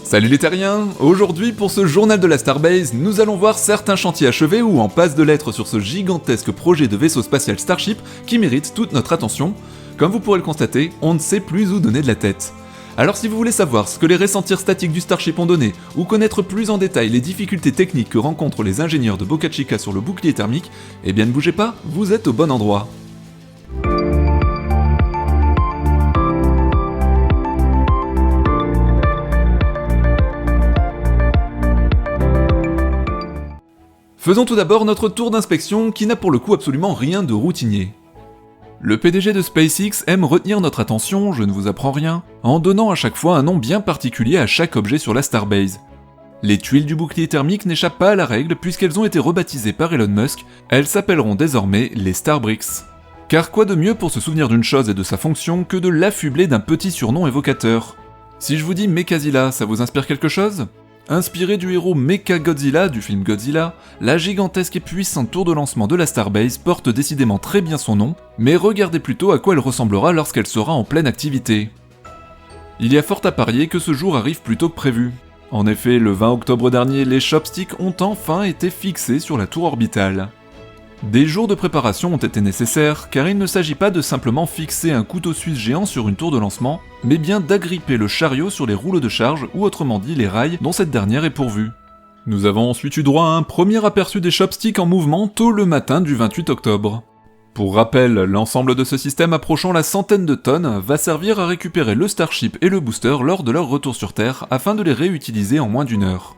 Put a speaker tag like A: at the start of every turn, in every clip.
A: Salut les terriens! Aujourd'hui, pour ce journal de la Starbase, nous allons voir certains chantiers achevés ou en passe de l'être sur ce gigantesque projet de vaisseau spatial Starship qui mérite toute notre attention. Comme vous pourrez le constater, on ne sait plus où donner de la tête. Alors si vous voulez savoir ce que les ressentirs statiques du Starship ont donné, ou connaître plus en détail les difficultés techniques que rencontrent les ingénieurs de Boca Chica sur le bouclier thermique, eh bien ne bougez pas, vous êtes au bon endroit. Faisons tout d'abord notre tour d'inspection qui n'a pour le coup absolument rien de routinier. Le PDG de SpaceX aime retenir notre attention, je ne vous apprends rien, en donnant à chaque fois un nom bien particulier à chaque objet sur la Starbase. Les tuiles du bouclier thermique n'échappent pas à la règle puisqu'elles ont été rebaptisées par Elon Musk, elles s'appelleront désormais les Starbricks. Car quoi de mieux pour se souvenir d'une chose et de sa fonction que de l'affubler d'un petit surnom évocateur. Si je vous dis Mechazilla, ça vous inspire quelque chose ? Inspiré du héros Mechagodzilla du film Godzilla, la gigantesque et puissante tour de lancement de la Starbase porte décidément très bien son nom, mais regardez plutôt à quoi elle ressemblera lorsqu'elle sera en pleine activité. Il y a fort à parier que ce jour arrive plus tôt que prévu. En effet, le 20 octobre dernier, les chopsticks ont enfin été fixés sur la tour orbitale. Des jours de préparation ont été nécessaires, car il ne s'agit pas de simplement fixer un couteau suisse géant sur une tour de lancement, mais bien d'agripper le chariot sur les rouleaux de charge, ou autrement dit les rails dont cette dernière est pourvue. Nous avons ensuite eu droit à un premier aperçu des chopsticks en mouvement tôt le matin du 28 octobre. Pour rappel, l'ensemble de ce système approchant la centaine de tonnes va servir à récupérer le Starship et le booster lors de leur retour sur Terre, afin de les réutiliser en moins d'une heure.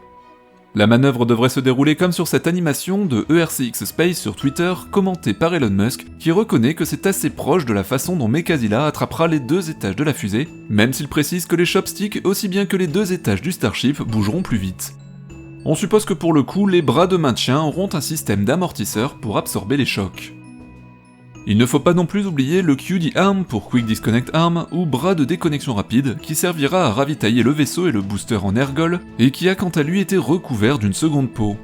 A: La manœuvre devrait se dérouler comme sur cette animation de ERCX Space sur Twitter, commentée par Elon Musk, qui reconnaît que c'est assez proche de la façon dont Mechazilla attrapera les deux étages de la fusée, même s'il précise que les chopsticks, aussi bien que les deux étages du Starship, bougeront plus vite. On suppose que pour le coup, les bras de maintien auront un système d'amortisseur pour absorber les chocs. Il ne faut pas non plus oublier le QD Arm pour Quick Disconnect Arm, ou bras de déconnexion rapide, qui servira à ravitailler le vaisseau et le booster en ergol, et qui a quant à lui été recouvert d'une seconde peau.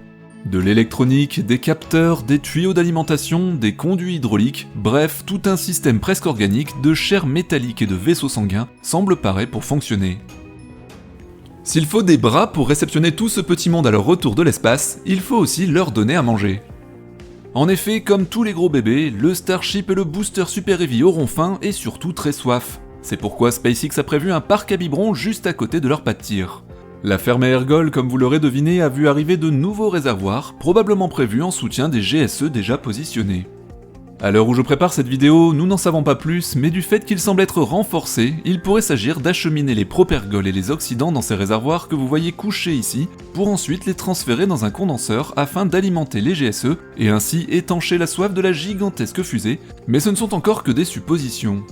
A: De l'électronique, des capteurs, des tuyaux d'alimentation, des conduits hydrauliques, bref, tout un système presque organique de chair métallique et de vaisseaux sanguins semble pareil pour fonctionner. S'il faut des bras pour réceptionner tout ce petit monde à leur retour de l'espace, il faut aussi leur donner à manger. En effet, comme tous les gros bébés, le Starship et le booster Super Heavy auront faim et surtout très soif. C'est pourquoi SpaceX a prévu un parc à biberons juste à côté de leur pas de tir. La ferme à Ergol, comme vous l'aurez deviné, a vu arriver de nouveaux réservoirs, probablement prévus en soutien des GSE déjà positionnés. À l'heure où je prépare cette vidéo, nous n'en savons pas plus, mais du fait qu'ils semblent être renforcés, il pourrait s'agir d'acheminer les propergols et les oxydants dans ces réservoirs que vous voyez couchés ici, pour ensuite les transférer dans un condenseur afin d'alimenter les GSE et ainsi étancher la soif de la gigantesque fusée, mais ce ne sont encore que des suppositions.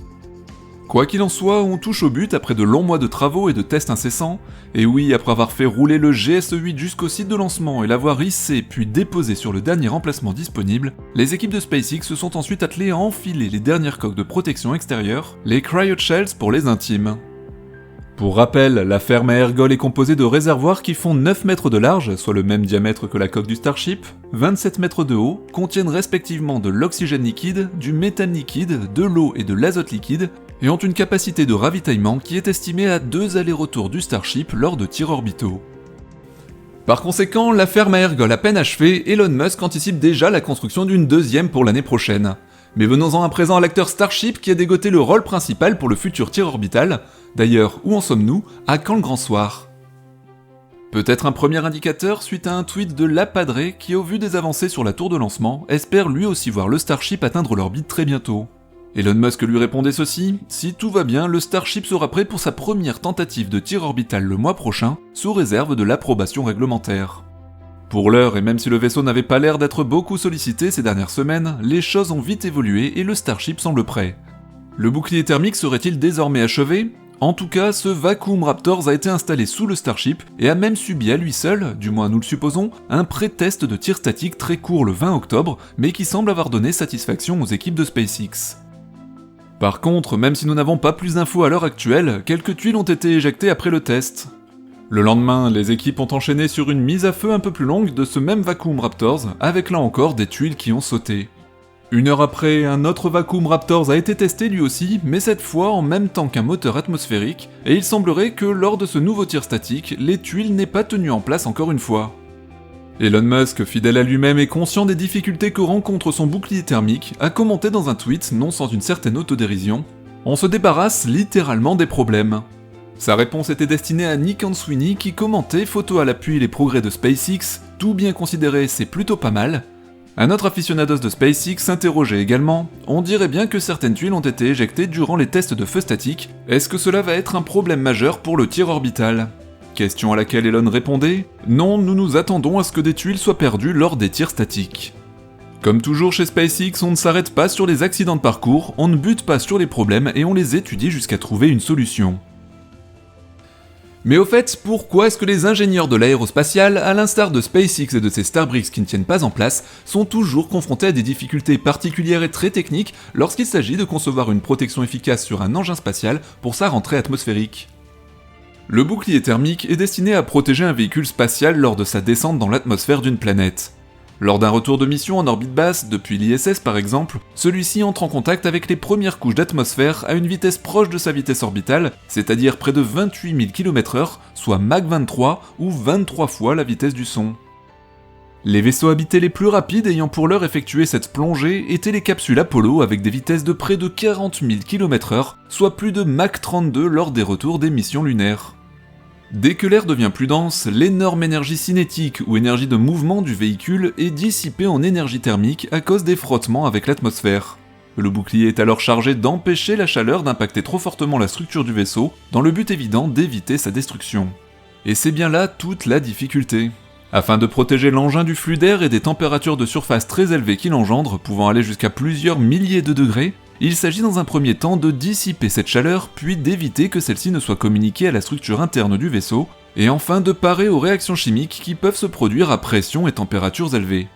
A: Quoi qu'il en soit, on touche au but après de longs mois de travaux et de tests incessants, et oui, après avoir fait rouler le GSE-8 jusqu'au site de lancement et l'avoir hissé puis déposé sur le dernier emplacement disponible, les équipes de SpaceX se sont ensuite attelées à enfiler les dernières coques de protection extérieure, les cryoshells pour les intimes. Pour rappel, la ferme à Ergol est composée de réservoirs qui font 9 mètres de large, soit le même diamètre que la coque du Starship, 27 mètres de haut, contiennent respectivement de l'oxygène liquide, du méthane liquide, de l'eau et de l'azote liquide, et ont une capacité de ravitaillement qui est estimée à 2 allers-retours du Starship lors de tirs orbitaux. Par conséquent, la ferme à Ergol à peine achevée, Elon Musk anticipe déjà la construction d'une deuxième pour l'année prochaine. Mais venons-en à présent à l'acteur Starship qui a dégoté le rôle principal pour le futur tir orbital. D'ailleurs, où en sommes-nous ? À quand le grand soir ? Peut-être un premier indicateur suite à un tweet de Lapadré qui, au vu des avancées sur la tour de lancement, espère lui aussi voir le Starship atteindre l'orbite très bientôt. Elon Musk lui répondait ceci: si tout va bien, le Starship sera prêt pour sa première tentative de tir orbital le mois prochain, sous réserve de l'approbation réglementaire. Pour l'heure, et même si le vaisseau n'avait pas l'air d'être beaucoup sollicité ces dernières semaines, les choses ont vite évolué et le Starship semble prêt. Le bouclier thermique serait-il désormais achevé ? En tout cas, ce Vacuum Raptors a été installé sous le Starship et a même subi à lui seul, du moins nous le supposons, un pré-test de tir statique très court le 20 octobre, mais qui semble avoir donné satisfaction aux équipes de SpaceX. Par contre, même si nous n'avons pas plus d'infos à l'heure actuelle, quelques tuiles ont été éjectées après le test. Le lendemain, les équipes ont enchaîné sur une mise à feu un peu plus longue de ce même Vacuum Raptors, avec là encore des tuiles qui ont sauté. Une heure après, un autre Vacuum Raptors a été testé lui aussi, mais cette fois en même temps qu'un moteur atmosphérique, et il semblerait que lors de ce nouveau tir statique, les tuiles n'aient pas tenu en place encore une fois. Elon Musk, fidèle à lui-même et conscient des difficultés que rencontre son bouclier thermique, a commenté dans un tweet, non sans une certaine autodérision, « On se débarrasse littéralement des problèmes ». Sa réponse était destinée à Nick Sweeney qui commentait, photo à l'appui, les progrès de SpaceX, tout bien considéré c'est plutôt pas mal. Un autre aficionados de SpaceX s'interrogeait également, on dirait bien que certaines tuiles ont été éjectées durant les tests de feu statique, est-ce que cela va être un problème majeur pour le tir orbital ? Question à laquelle Elon répondait, non, nous nous attendons à ce que des tuiles soient perdues lors des tirs statiques. Comme toujours chez SpaceX, on ne s'arrête pas sur les accidents de parcours, on ne bute pas sur les problèmes et on les étudie jusqu'à trouver une solution. Mais au fait, pourquoi est-ce que les ingénieurs de l'aérospatiale, à l'instar de SpaceX et de ses Starbricks qui ne tiennent pas en place, sont toujours confrontés à des difficultés particulières et très techniques lorsqu'il s'agit de concevoir une protection efficace sur un engin spatial pour sa rentrée atmosphérique ? Le bouclier thermique est destiné à protéger un véhicule spatial lors de sa descente dans l'atmosphère d'une planète. Lors d'un retour de mission en orbite basse, depuis l'ISS par exemple, celui-ci entre en contact avec les premières couches d'atmosphère à une vitesse proche de sa vitesse orbitale, c'est-à-dire près de 28 000 km/h, soit Mach 23 ou 23 fois la vitesse du son. Les vaisseaux habités les plus rapides ayant pour l'heure effectué cette plongée étaient les capsules Apollo avec des vitesses de près de 40 000 km/h, soit plus de Mach 32 lors des retours des missions lunaires. Dès que l'air devient plus dense, l'énorme énergie cinétique ou énergie de mouvement du véhicule est dissipée en énergie thermique à cause des frottements avec l'atmosphère. Le bouclier est alors chargé d'empêcher la chaleur d'impacter trop fortement la structure du vaisseau, dans le but évident d'éviter sa destruction. Et c'est bien là toute la difficulté. Afin de protéger l'engin du flux d'air et des températures de surface très élevées qu'il engendre, pouvant aller jusqu'à plusieurs milliers de degrés, il s'agit dans un premier temps de dissiper cette chaleur, puis d'éviter que celle-ci ne soit communiquée à la structure interne du vaisseau, et enfin de parer aux réactions chimiques qui peuvent se produire à pression et températures élevées.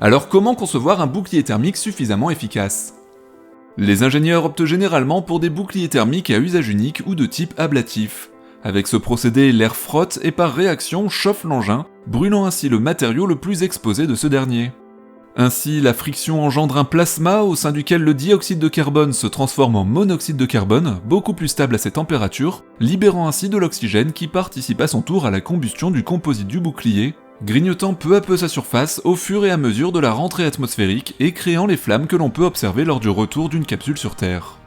A: Alors comment concevoir un bouclier thermique suffisamment efficace ? Les ingénieurs optent généralement pour des boucliers thermiques à usage unique ou de type ablatif. Avec ce procédé, l'air frotte et par réaction chauffe l'engin, brûlant ainsi le matériau le plus exposé de ce dernier. Ainsi, la friction engendre un plasma au sein duquel le dioxyde de carbone se transforme en monoxyde de carbone, beaucoup plus stable à ces températures, libérant ainsi de l'oxygène qui participe à son tour à la combustion du composite du bouclier, grignotant peu à peu sa surface au fur et à mesure de la rentrée atmosphérique et créant les flammes que l'on peut observer lors du retour d'une capsule sur Terre.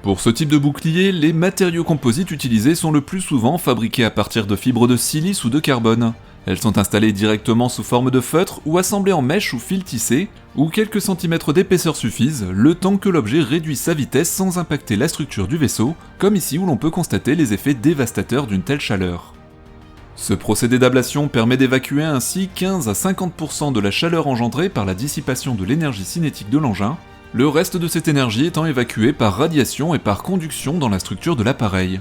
A: Pour ce type de bouclier, les matériaux composites utilisés sont le plus souvent fabriqués à partir de fibres de silice ou de carbone. Elles sont installées directement sous forme de feutre ou assemblées en mèches ou fils tissés, où quelques centimètres d'épaisseur suffisent, le temps que l'objet réduise sa vitesse sans impacter la structure du vaisseau, comme ici où l'on peut constater les effets dévastateurs d'une telle chaleur. Ce procédé d'ablation permet d'évacuer ainsi 15 à 50% de la chaleur engendrée par la dissipation de l'énergie cinétique de l'engin, le reste de cette énergie étant évacué par radiation et par conduction dans la structure de l'appareil.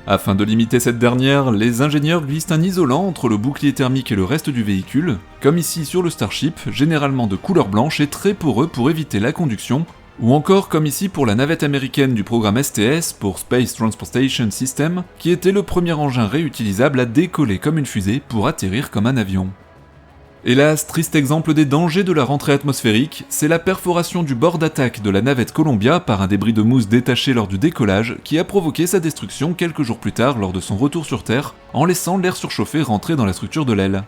A: Afin de limiter cette dernière, les ingénieurs glissent un isolant entre le bouclier thermique et le reste du véhicule, comme ici sur le Starship, généralement de couleur blanche et très poreux pour éviter la conduction, ou encore comme ici pour la navette américaine du programme STS pour Space Transportation System, qui était le premier engin réutilisable à décoller comme une fusée pour atterrir comme un avion. Hélas, triste exemple des dangers de la rentrée atmosphérique, c'est la perforation du bord d'attaque de la navette Columbia par un débris de mousse détaché lors du décollage qui a provoqué sa destruction quelques jours plus tard lors de son retour sur Terre, en laissant l'air surchauffé rentrer dans la structure de l'aile.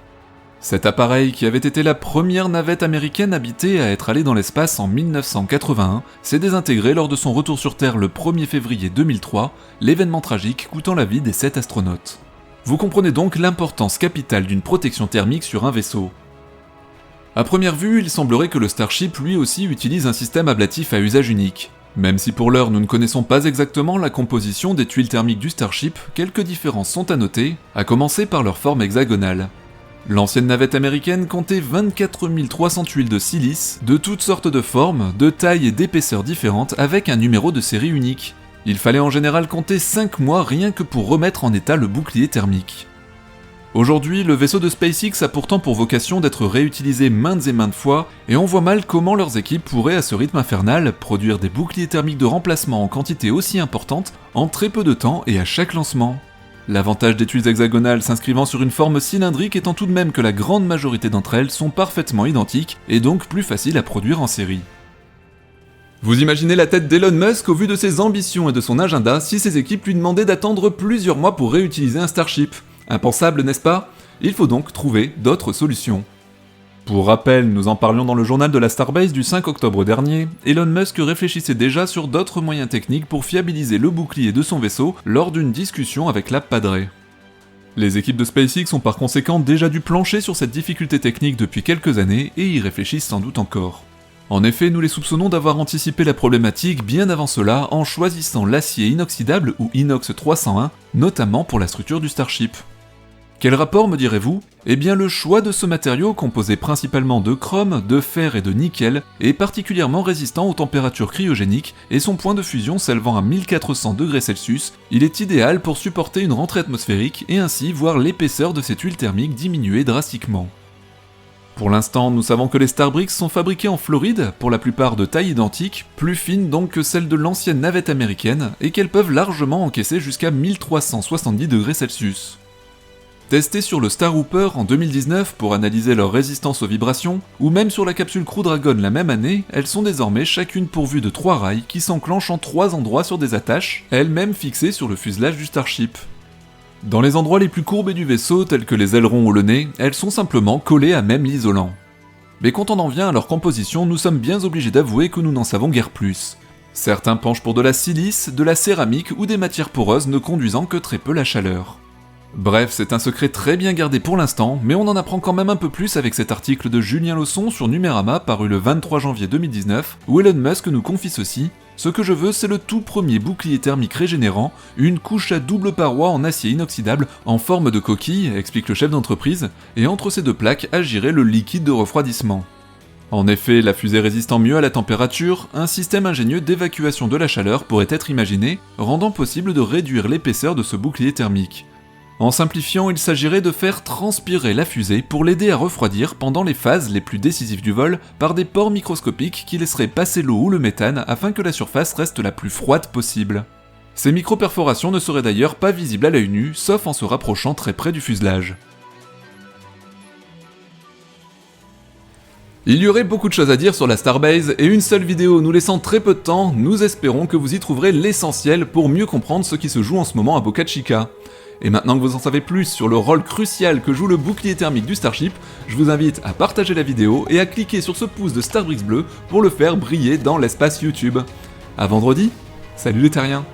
A: Cet appareil, qui avait été la première navette américaine habitée à être allée dans l'espace en 1981, s'est désintégré lors de son retour sur Terre le 1er février 2003, l'événement tragique coûtant la vie des 7 astronautes. Vous comprenez donc l'importance capitale d'une protection thermique sur un vaisseau. À première vue, il semblerait que le Starship lui aussi utilise un système ablatif à usage unique. Même si pour l'heure nous ne connaissons pas exactement la composition des tuiles thermiques du Starship, quelques différences sont à noter, à commencer par leur forme hexagonale. L'ancienne navette américaine comptait 24 300 tuiles de silice, de toutes sortes de formes, de tailles et d'épaisseurs différentes avec un numéro de série unique. Il fallait en général compter 5 mois rien que pour remettre en état le bouclier thermique. Aujourd'hui, le vaisseau de SpaceX a pourtant pour vocation d'être réutilisé maintes et maintes fois, et on voit mal comment leurs équipes pourraient à ce rythme infernal produire des boucliers thermiques de remplacement en quantité aussi importante en très peu de temps et à chaque lancement. L'avantage des tuiles hexagonales s'inscrivant sur une forme cylindrique étant tout de même que la grande majorité d'entre elles sont parfaitement identiques et donc plus faciles à produire en série. Vous imaginez la tête d'Elon Musk au vu de ses ambitions et de son agenda si ses équipes lui demandaient d'attendre plusieurs mois pour réutiliser un Starship. Impensable, n'est-ce pas? Il faut donc trouver d'autres solutions. Pour rappel, nous en parlions dans le journal de la Starbase du 5 octobre dernier, Elon Musk réfléchissait déjà sur d'autres moyens techniques pour fiabiliser le bouclier de son vaisseau lors d'une discussion avec la Padre. Les équipes de SpaceX ont par conséquent déjà dû plancher sur cette difficulté technique depuis quelques années et y réfléchissent sans doute encore. En effet, nous les soupçonnons d'avoir anticipé la problématique bien avant cela en choisissant l'acier inoxydable ou inox 301, notamment pour la structure du Starship. Quel rapport, me direz-vous? Eh bien, le choix de ce matériau, composé principalement de chrome, de fer et de nickel, est particulièrement résistant aux températures cryogéniques et son point de fusion s'élevant à 1400°C, il est idéal pour supporter une rentrée atmosphérique et ainsi voir l'épaisseur de cette huile thermique diminuer drastiquement. Pour l'instant, nous savons que les Starbricks sont fabriqués en Floride, pour la plupart de taille identique, plus fines donc que celles de l'ancienne navette américaine, et qu'elles peuvent largement encaisser jusqu'à 1370°C. Testées sur le Star Hooper en 2019 pour analyser leur résistance aux vibrations, ou même sur la capsule Crew Dragon la même année, elles sont désormais chacune pourvues de 3 rails qui s'enclenchent en 3 endroits sur des attaches, elles-mêmes fixées sur le fuselage du Starship. Dans les endroits les plus courbés du vaisseau, tels que les ailerons ou le nez, elles sont simplement collées à même l'isolant. Mais quand on en vient à leur composition, nous sommes bien obligés d'avouer que nous n'en savons guère plus. Certains penchent pour de la silice, de la céramique ou des matières poreuses ne conduisant que très peu la chaleur. Bref, c'est un secret très bien gardé pour l'instant, mais on en apprend quand même un peu plus avec cet article de Julien Lausson sur Numérama paru le 23 janvier 2019, où Elon Musk nous confie ceci: « Ce que je veux, c'est le tout premier bouclier thermique régénérant, une couche à double paroi en acier inoxydable en forme de coquille, explique le chef d'entreprise, et entre ces deux plaques agirait le liquide de refroidissement. » En effet, la fusée résistant mieux à la température, un système ingénieux d'évacuation de la chaleur pourrait être imaginé, rendant possible de réduire l'épaisseur de ce bouclier thermique. En simplifiant, il s'agirait de faire transpirer la fusée pour l'aider à refroidir pendant les phases les plus décisives du vol par des pores microscopiques qui laisseraient passer l'eau ou le méthane afin que la surface reste la plus froide possible. Ces micro-perforations ne seraient d'ailleurs pas visibles à l'œil nu, sauf en se rapprochant très près du fuselage. Il y aurait beaucoup de choses à dire sur la Starbase, et une seule vidéo nous laissant très peu de temps, nous espérons que vous y trouverez l'essentiel pour mieux comprendre ce qui se joue en ce moment à Boca Chica. Et maintenant que vous en savez plus sur le rôle crucial que joue le bouclier thermique du Starship, je vous invite à partager la vidéo et à cliquer sur ce pouce de Starbricks bleu pour le faire briller dans l'espace YouTube. À vendredi, salut les terriens!